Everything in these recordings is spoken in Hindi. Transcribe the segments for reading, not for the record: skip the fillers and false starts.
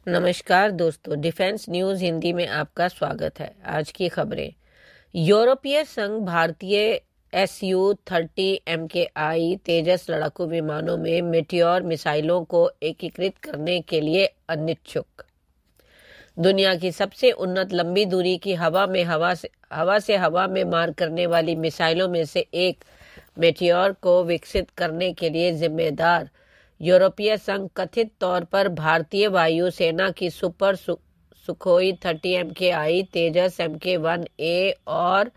नमस्कार दोस्तों, डिफेंस न्यूज हिंदी में आपका स्वागत है। आज की खबरें। यूरोपीय संघ भारतीय Su-30 MKI तेजस लड़ाकू विमानों में मेटियोर मिसाइलों को एकीकृत करने के लिए अनिच्छुक। दुनिया की सबसे उन्नत लंबी दूरी की हवा से हवा में मार करने वाली मिसाइलों में से एक मेटियोर को विकसित करने के लिए जिम्मेदार यूरोपीय संघ कथित तौर पर भारतीय वायुसेना की सुपर सुखोई 30 MKI, तेजस Mk-1A और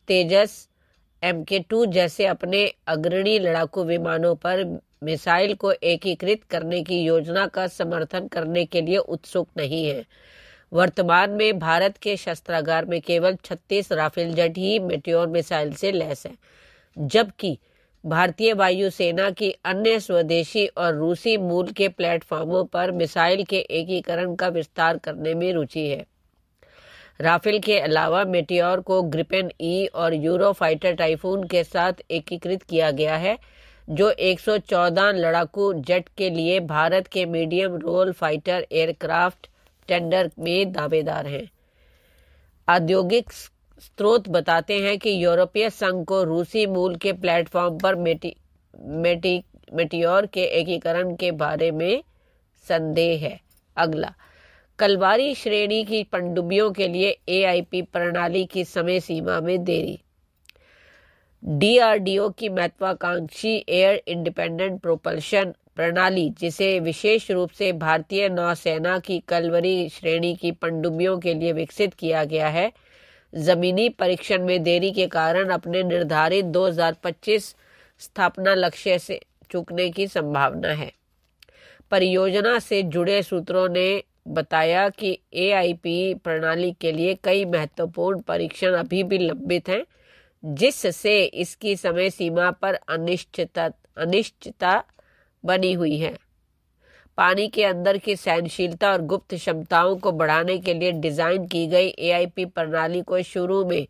तेजस Mk-2 जैसे अपने अग्रणी लड़ाकू विमानों पर मिसाइल को एकीकृत करने की योजना का समर्थन करने के लिए उत्सुक नहीं है। वर्तमान में भारत के शस्त्रागार में केवल 36 राफेल जेट ही मेटियोर मिसाइल से लैस है, जबकि भारतीय वायुसेना की अन्य स्वदेशी और रूसी मूल के प्लेटफॉर्मों पर मिसाइल के एकीकरण का विस्तार करने में रुचि है। राफेल के अलावा मेटियोर को ग्रिपेन ई और यूरो फाइटर टाइफून के साथ एकीकृत किया गया है, जो 114 लड़ाकू जेट के लिए भारत के medium role fighter aircraft tender में दावेदार हैं। औद्योगिक स्रोत बताते हैं कि यूरोपीय संघ को रूसी मूल के प्लेटफॉर्म पर मेटियोर के एकीकरण के बारे में संदेह है। अगला, कलवारी श्रेणी की पनडुब्बियों के लिए AIP प्रणाली की समय सीमा में देरी। DRDO की महत्वाकांक्षी एयर इंडिपेंडेंट प्रोपल्शन प्रणाली, जिसे विशेष रूप से भारतीय नौसेना की कलवरी श्रेणी की पनडुब्बियों के लिए विकसित किया गया है, जमीनी परीक्षण में देरी के कारण अपने निर्धारित 2025 स्थापना लक्ष्य से चूकने की संभावना है। परियोजना से जुड़े सूत्रों ने बताया कि AIP प्रणाली के लिए कई महत्वपूर्ण परीक्षण अभी भी लंबित हैं, जिससे इसकी समय सीमा पर अनिश्चितता बनी हुई है। पानी के अंदर की सहनशीलता और गुप्त क्षमताओं को बढ़ाने के लिए डिजाइन की गई AIP प्रणाली को शुरू में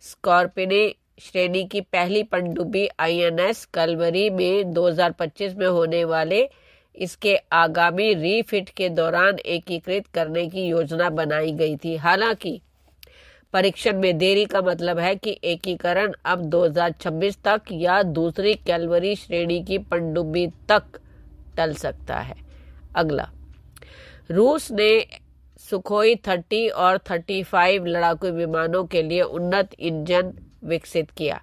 स्कॉर्पिने श्रेणी की पहली पनडुब्बी INS कलवरी में 2025 में होने वाले इसके आगामी रीफिट के दौरान एकीकृत करने की योजना बनाई गई थी। हालांकि परीक्षण में देरी का मतलब है कि एकीकरण अब 2026 तक या दूसरी कैलवरी श्रेणी की पनडुब्बी तक टल सकता है। अगला, रूस ने सुखोई 30 और 35 लड़ाकू विमानों के लिए उन्नत इंजन विकसित किया।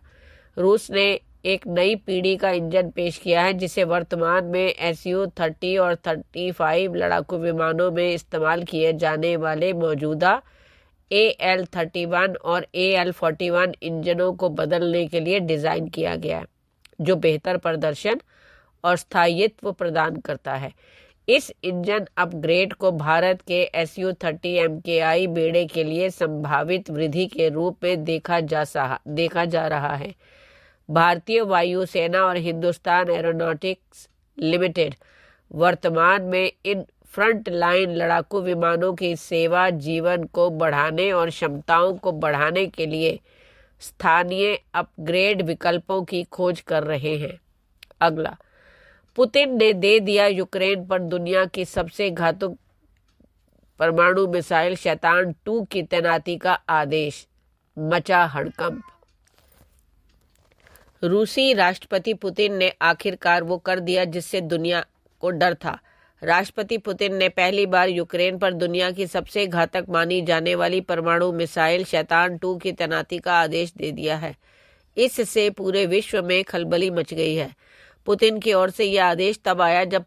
रूस ने एक नई पीढ़ी का इंजन पेश किया है, जिसे वर्तमान में Su-30 और 35 लड़ाकू विमानों में इस्तेमाल किए जाने वाले मौजूदा AL-31 और AL-41 इंजनों को बदलने के लिए डिजाइन किया गया है, जो बेहतर प्रदर्शन और स्थायित्व प्रदान करता है। इस इंजन अपग्रेड को भारत के Su-30 MKI बेड़े के लिए संभावित वृद्धि के रूप में देखा जा रहा है। भारतीय वायुसेना और हिंदुस्तान एरोनॉटिक्स लिमिटेड वर्तमान में इन फ्रंट लाइन लड़ाकू विमानों की सेवा जीवन को बढ़ाने और क्षमताओं को बढ़ाने के लिए स्थानीय अपग्रेड विकल्पों की खोज कर रहे हैं। अगला, पुतिन ने दे दिया यूक्रेन पर दुनिया की सबसे घातक परमाणु मिसाइल शैतान 2 की तैनाती का आदेश, मचा हड़कंप। रूसी राष्ट्रपति पुतिन ने आखिरकार वो कर दिया जिससे दुनिया को डर था। राष्ट्रपति पुतिन ने पहली बार यूक्रेन पर दुनिया की सबसे घातक मानी जाने वाली परमाणु मिसाइल शैतान 2 की तैनाती का आदेश दे दिया है। इससे पूरे विश्व में खलबली मच गई है। पुतिन की ओर से यह आदेश तब आया जब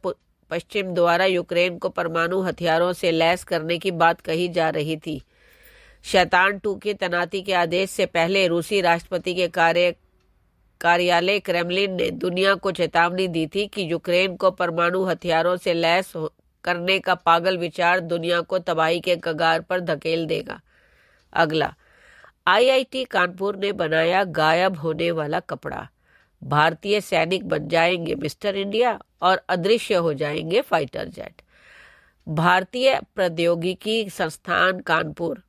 पश्चिम द्वारा यूक्रेन को परमाणु हथियारों से लैस करने की बात कही जा रही थी। शैतान 2 की तैनाती के आदेश से पहले रूसी राष्ट्रपति के कार्यालय क्रेमलिन ने दुनिया को चेतावनी दी थी कि यूक्रेन को परमाणु हथियारों से लैस करने का पागल विचार दुनिया को तबाही के कगार पर धकेल देगा। अगला, IIT कानपुर ने बनाया गायब होने वाला कपड़ा। भारतीय सैनिक बन जाएंगे मिस्टर इंडिया और अदृश्य हो जाएंगे फाइटर जेट। भारतीय प्रौद्योगिकी संस्थान कानपुर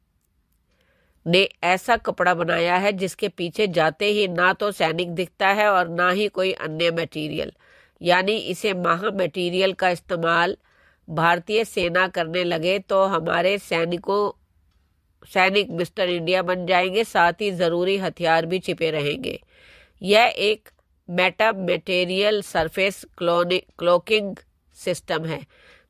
ने ऐसा कपड़ा बनाया है जिसके पीछे जाते ही ना तो सैनिक दिखता है और ना ही कोई अन्य मटेरियल, यानी इसे महा मटेरियल का इस्तेमाल भारतीय सेना करने लगे तो हमारे सैनिक मिस्टर इंडिया बन जाएंगे, साथ ही जरूरी हथियार भी छिपे रहेंगे। यह एक meta material surface cloaking system है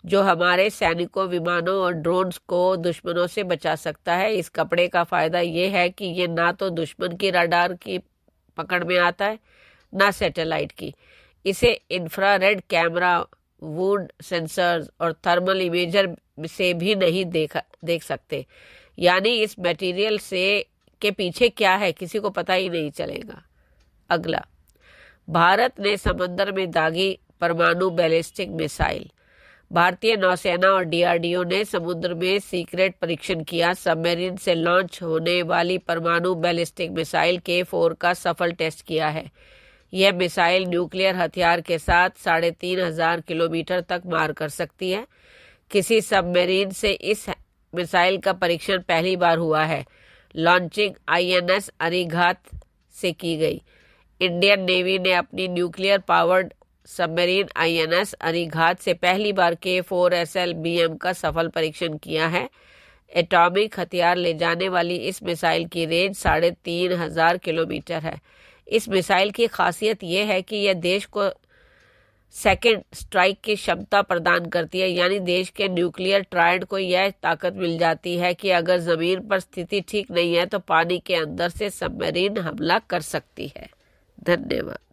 जो हमारे सैनिकों, विमानों और ड्रोन्स को दुश्मनों से बचा सकता है। इस कपड़े का फायदा ये है कि ये ना तो दुश्मन की रडार की पकड़ में आता है, ना सैटेलाइट की। इसे इंफ्रारेड कैमरा, वुड सेंसर्स और थर्मल इमेजर से भी नहीं देख सकते। यानी इस मटेरियल से के पीछे क्या है किसी को पता ही नहीं चलेगा। अगला, भारत ने समंदर में दागी परमाणु बैलिस्टिक मिसाइल। भारतीय नौसेना और डीआरडीओ ने समुद्र में सीक्रेट परीक्षण किया। सबमरीन से लॉन्च होने वाली परमाणु बैलिस्टिक मिसाइल K4 का सफल टेस्ट किया है। यह मिसाइल न्यूक्लियर हथियार के साथ 3500 किलोमीटर तक मार कर सकती है। किसी सबमरीन से इस मिसाइल का परीक्षण पहली बार हुआ है। लॉन्चिंग INS अरिघात से की गई। इंडियन नेवी ने अपनी nuclear powered submarine INS Arighat से पहली बार K4SLBM का सफल परीक्षण किया है। एटॉमिक हथियार ले जाने वाली इस मिसाइल की रेंज 3500 किलोमीटर है। इस मिसाइल की खासियत यह है कि यह देश को सेकेंड स्ट्राइक की क्षमता प्रदान करती है, यानी देश के न्यूक्लियर ट्रायड को यह ताकत मिल जाती है कि अगर जमीन पर स्थिति ठीक नहीं है तो पानी के अंदर से सबमरीन हमला कर सकती है। धन्यवाद।